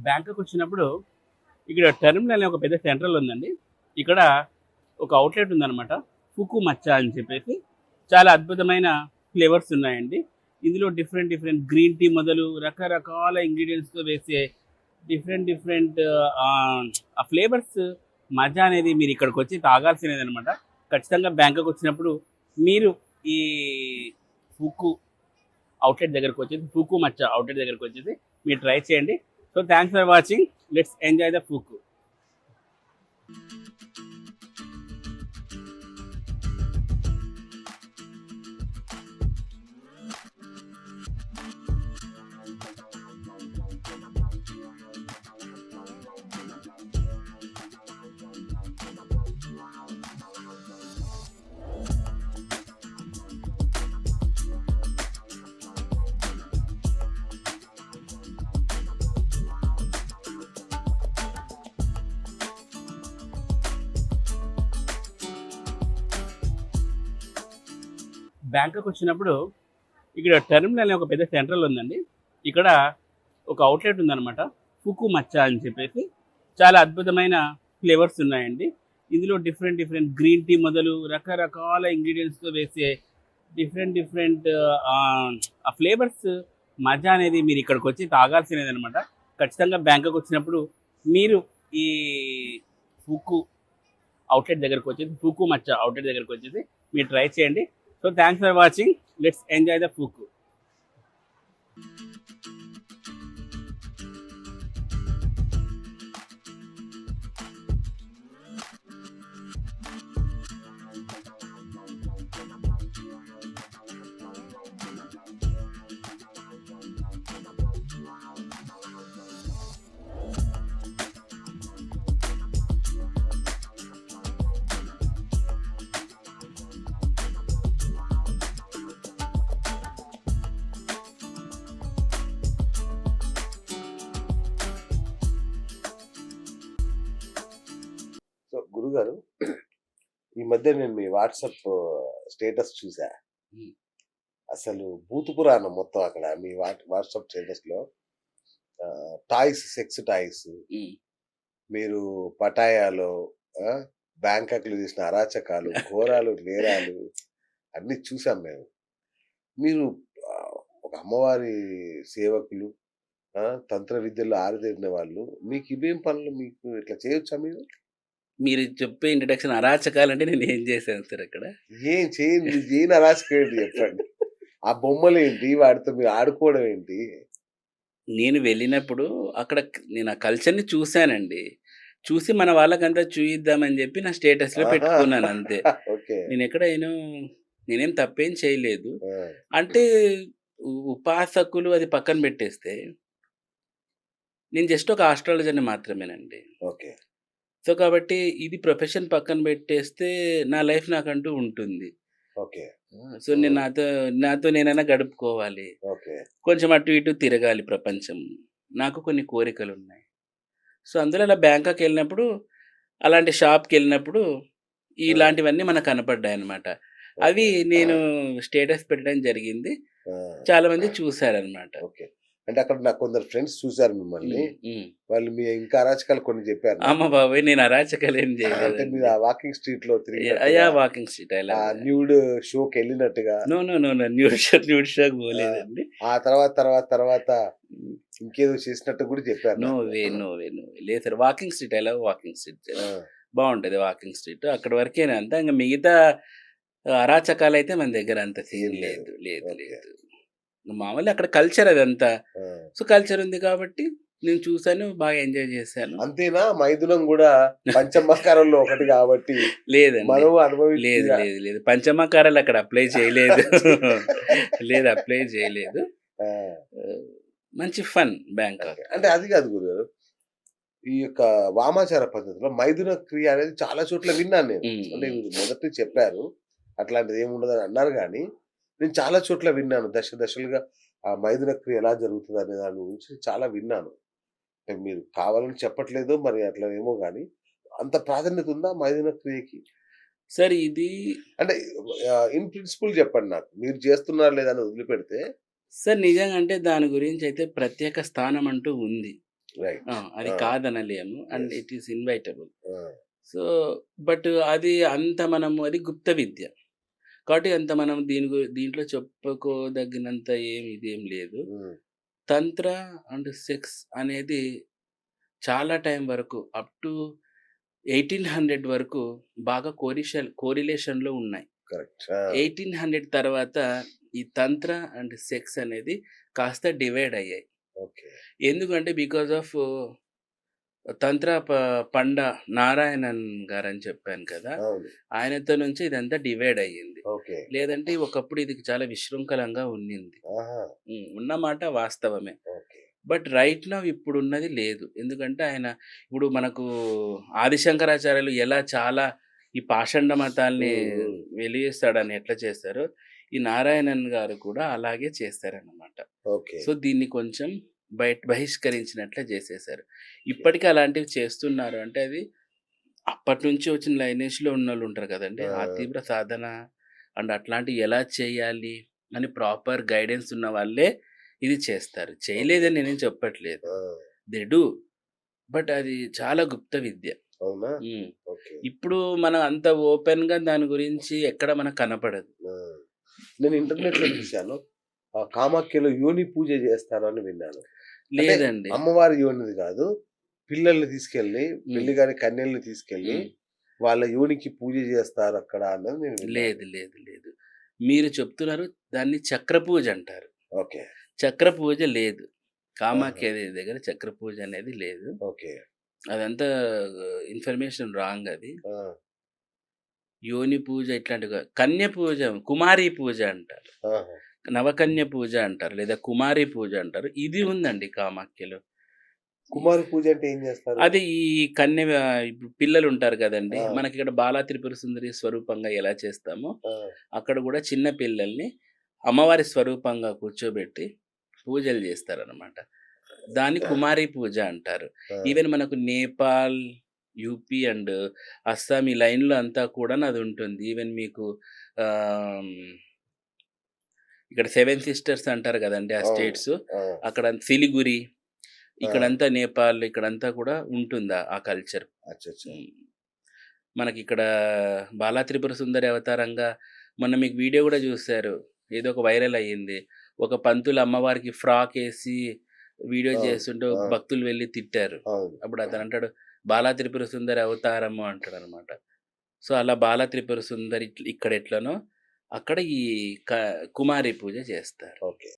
Bangkok వచ్చినప్పుడు ఇక్కడ terminal అనే ఒక పెద్ద సెంట్రల్ ఉందండి. ఇక్కడ ఒక అవుట్లెట్ ఉందన్నమాట. ఫుకు మచ్చా అని చెప్పేసి చాలా అద్భుతమైన ఫ్లేవర్స్ ఉన్నాయండి. ఇందులో డిఫరెంట్ డిఫరెంట్ గ్రీన్ టీ మొదలు రకరకాల ఇంగ్రీడియంట్స్తో వేసే డిఫరెంట్ ఆ ఫ్లేవర్స్ మజా అనేది మీరు ఇక్కడికి వచ్చి తాగాల్సినది అనమాట. ఖచ్చితంగా బ్యాంకాక్ వచ్చినప్పుడు మీరు ఈ ఫుకు అవుట్లెట్ దగ్గరకు వచ్చేసి ఫుకు మచ్చా అవుట్లెట్ దగ్గరకు వచ్చేసి మీరు ట్రై చేయండి. So thanks for watching. Let's enjoy the Phuket. Bangkok వచ్చినప్పుడు ఇక్కడ టెర్మినల్ అనే ఒక పెద్ద సెంట్రల్ ఉందండి. ఇక్కడ ఒక అవుట్లెట్ ఉందన్నమాట. ఫుకు మచ్చా అని చెప్పేసి చాలా అద్భుతమైన ఫ్లేవర్స్ ఉన్నాయండి. ఇందులో డిఫరెంట్ డిఫరెంట్ గ్రీన్ టీ మొదలు రకరకాల ఇంగ్రీడియంట్స్తో వేసే డిఫరెంట్ ఆ ఫ్లేవర్స్ మజా అనేది మీరు ఇక్కడికి వచ్చి తాగాల్సినది అనమాట. ఖచ్చితంగా బ్యాంకాక్ వచ్చినప్పుడు మీరు ఈ ఫుకు అవుట్లెట్ దగ్గరకు వచ్చేసి ఫుకు మచ్చా అవుట్లెట్ దగ్గరకు వచ్చేసి మీరు ట్రై చేయండి. So thanks for watching. Let's enjoy the Phuket. So గురుగారు, ఈ మధ్య నేను మీ వాట్సాప్ స్టేటస్ చూసా. అసలు భూత పురాణం మొత్తం అక్కడ మీ వాట్సాప్ స్టేటస్ లో టాయ్స్, సెక్స్ టాయ్స్, మీరు పటాయాలో బ్యాంకాక్ లో చేసిన అరాచకాలు, ఘోరాలు, నేరాలు అన్ని చూసాం మేము. మీరు ఒక అమ్మవారి సేవకులు, తంత్ర విద్యల్లో ఆరితేరిన వాళ్ళు, మీకు ఇవేం పనులు, మీకు ఇట్లా చేయొచ్చా మీరు? మీరు చెప్పే ఇంట్రడక్షన్ అరాచకాలంటే నేను ఏం చేశాను సార్ అక్కడ? ఏం చేయండి, చేయని అరాచకం ఏంటి చెప్పండి. ఆ బొమ్మలు ఏంటి, వాటితో మీరు ఆడుకోవడం ఏంటి? నేను వెళ్ళినప్పుడు అక్కడ నేను ఆ కల్చర్‌ని చూసానండి. చూసి మన వాళ్ళకంతా చూయిద్దామని చెప్పి నా స్టేటస్‌లో పెట్టుకున్నాను అంతే. ఓకే. నేనేం తప్పేం చేయలేదు. ఆ, అంటే ఉపాసకులు అది పక్కన పెట్టేస్తే, నేను జస్ట్ ఒక ఆస్ట్రాలజర్‌ని మాత్రమేనండి. ఓకే. సో, కాబట్టి ఇది ప్రొఫెషన్ పక్కన పెట్టేస్తే నా లైఫ్ నాకంటూ ఉంటుంది. ఓకే. సో, నేను నాతో నేనైనా గడుపుకోవాలి. ఓకే. కొంచెం అటు ఇటు తిరగాలి ప్రపంచం. నాకు కొన్ని కోరికలున్నాయి. సో, అందులో అలా బ్యాంకాక్ వెళ్ళినప్పుడు, అలాంటి షాప్‌కెళ్ళినప్పుడు ఇలాంటివన్నీ మనకు కనపడ్డాయన్నమాట. అవి నేను స్టేటస్ పెట్టడం జరిగింది. ఆ, చాలామంది చూసారన్నమాట. ఓకే. అంటే అక్కడ నాకు కొందరు ఫ్రెండ్స్ చూసారు మిమ్మల్ని. వాళ్ళు మీ ఇంకా అరాచకాలు కొన్ని చెప్పారు నాకు. అమ్మ బాబోయ్! నేను అరాచకాలేం అంటే చేయలేదండి. మీరు ఆ వాకింగ్ స్ట్రీట్ లో యాహ్! వాకింగ్ స్ట్రీట్ ఆ న్యూడ్ షోకి వెళ్ళినట్టుగా, నో. న్యూడ్ షోకి పోలేదండి. ఆ తర్వాత ఇంకేదో చేసినట్టు కూడా చెప్పారు నో నాకు. వే. లేదు sir. Walking street I love walking street. ఆ, బావుంటది వాకింగ్ స్ట్రీట్. అక్కడి వరకేనే అంతా. ఇంక మిగతా అరాచకాలైతే మన దగ్గర అంత సీన్ ఏం లేదు. లేదు. ఓకే. మామూలుగా అక్కడ కల్చర్ అదంతా. ఆ. సో, కల్చర్ ఉంది కాబట్టి నేను చూసాను. బాగా ఎంజాయ్ చేశాను. అంతేనా? మైథునం కూడా పంచమకారంలో ఒకటి కాబట్టి లేదండి. మనం లేదు. అనుభవించి పంచమకారాలు అక్కడ అప్లై చేయలేదు. అప్లై చేయలేదు. మంచి ఫన్ బ్యాంకాక్. అంటే అది కాదు గురుగారు, ఈ యొక్క వామాచార పద్ధతిలో మైథున క్రియ అనేది చాలా చోట్ల విన్నాను నేను. అంటే మీరు మొదటి చెప్పారు అట్లాంటిది ఏముండదని అన్నారు, కానీ నేను చాలా చోట్ల విన్నాను. దశలుగా ఆ మైథున క్రియ ఎలా జరుగుతుంది అనే దాని గురించి చాలా విన్నాను. అంటే మీరు కావాలని చెప్పట్లేదు మరి, అట్లా ఏమో గానీ అంత ప్రాధాన్యత ఉందా మైథున క్రియకి? సార్ ఇది అంటే ఇన్ ప్రిన్సిపల్ చెప్పండి నాకు. మీరు చేస్తున్నారా లేదా అని వదిలిపెడితే. సార్ నిజంగా అంటే దాని గురించి అయితే ప్రత్యేక స్థానం అంటూ ఉంది. రైట్. అది కాదనలేము and Yes. It is inevitable. So but అది అంత మనము అది గుప్త విద్య కాబట్టి అంత మనం దీంట్లో చెప్పుకోదగినంత ఇదేం లేదు. తంత్ర అండ్ సెక్స్ అనేది చాలా టైం వరకు అప్ టు 1800 వరకు బాగా కోరిలేషన్లో ఉన్నాయి. కరెక్ట్. 1800 తర్వాత ఈ తంత్ర అండ్ సెక్స్ అనేది కాస్త డివైడ్ అయ్యాయి. ఓకే. ఎందుకంటే బికాజ్ ఆఫ్ తంత్ర పండ నారాయణన్ గారు అని చెప్పాను కదా, అవును. ఆయనతో నుంచి ఇదంతా డివైడ్ అయ్యింది. ఓకే. లేదంటే ఒకప్పుడు ఇది చాలా విశృంఖలంగా ఉన్నింది. ఆహా. ఉన్నమాట వాస్తవమే. ఓకే. బట్ రైట్ నౌ ఇప్పుడున్నది లేదు. ఎందుకంటే ఆయన ఇప్పుడు మనకు ఆదిశంకరాచార్యులు ఎలా చాలా ఈ పాషండ మతాల్ని వెలిగిస్తాడని ఎట్లా చేస్తారో ఈ నారాయణన్ గారు కూడా అలాగే చేస్తారన్నమాట. ఓకే. సో దీన్ని కొంచెం బహిష్కరించినట్లే చేసేసారు. ఇప్పటికీ అలాంటివి చేస్తున్నారు అంటే అది అప్పటి నుంచి వచ్చిన లైనేజ్లో ఉన్న వాళ్ళు ఉంటారు కదండి, ఆ తీవ్ర సాధన అండ్ అట్లాంటివి ఎలా చేయాలి అని ప్రాపర్ గైడెన్స్ ఉన్న వాళ్ళే ఇది చేస్తారు. చేయలేదని నేనేం చెప్పట్లేదు, దే డూ. బట్ అది చాలా గుప్త విద్య. అవునా? ఓకే. ఇప్పుడు మనం అంత ఓపెన్గా దాని గురించి ఎక్కడ మనకు కనపడదు. నేను ఇంటర్నెట్లో చూశాను, కామాఖ్యలో యోని పూజ చేస్తారు అని విన్నాను. లేదండి, అమ్మవారి యోనిది కాదు, పిల్లల్ని తీసుకెళ్ళి పెళ్లి గారి కన్యల్ని తీసుకెళ్ళి వాళ్ళ యోనికి పూజ చేస్తారు అక్కడ అన్నది నేను విన్నాను. లేదు లేదు లేదు, మీరు చెప్తున్నారు దాన్ని చక్ర పూజ అంటారు. ఓకే. చక్ర పూజ లేదు, కామాఖ్య దగ్గర చక్ర పూజ అనేది లేదు. ఓకే. అదంతా ఇన్ఫర్మేషన్ రాంగ్. అది యోని పూజ ఇట్లాంటివి, కన్య పూజ, కుమారి పూజ అంటారు, నవకన్య పూజ అంటారు, లేదా కుమారి పూజ అంటారు. ఇది ఉందండి కామాఖ్యలో. కుమారి పూజ అంటే ఏం చేస్తారు? అది ఈ కన్య ఇప్పుడు పిల్లలు ఉంటారు కదండి, మనకి ఇక్కడ బాలా త్రిపుర సుందరి స్వరూపంగా ఎలా చేస్తామో అక్కడ కూడా చిన్న పిల్లల్ని అమ్మవారి స్వరూపంగా కూర్చోబెట్టి పూజలు చేస్తారనమాట. దాన్ని కుమారి పూజ అంటారు. ఈవెన్ మనకు నేపాల్, యూపీ అండ్ అస్సాం ఈ లైన్లో అంతా కూడా అది ఉంటుంది. ఈవెన్ మీకు ఇక్కడ 7 సిస్టర్స్ అంటారు కదండి ఆ స్టేట్స్, అక్కడ సిలిగురి, ఇక్కడంతా నేపాల్, ఇక్కడంతా కూడా ఉంటుందా ఆ కల్చర్. మనకి ఇక్కడ బాలా త్రిపుర సుందరి అవతారంగా మొన్న మీకు వీడియో కూడా చూశారు, ఏదో ఒక వైరల్ అయ్యింది. ఒక పంతులు అమ్మవారికి ఫ్రాక్ వేసి వీడియో చేస్తుంటే భక్తులు వెళ్ళి తిట్టారు. అప్పుడు అతను అంటాడు బాలా త్రిపుర సుందరి అవతారము అంటాడు అనమాట. సో అలా బాలా త్రిపుర సుందరి ఇక్కడ ఎట్లనో అక్కడ ఈ కుమారి పూజ చేస్తారు. ఓకే.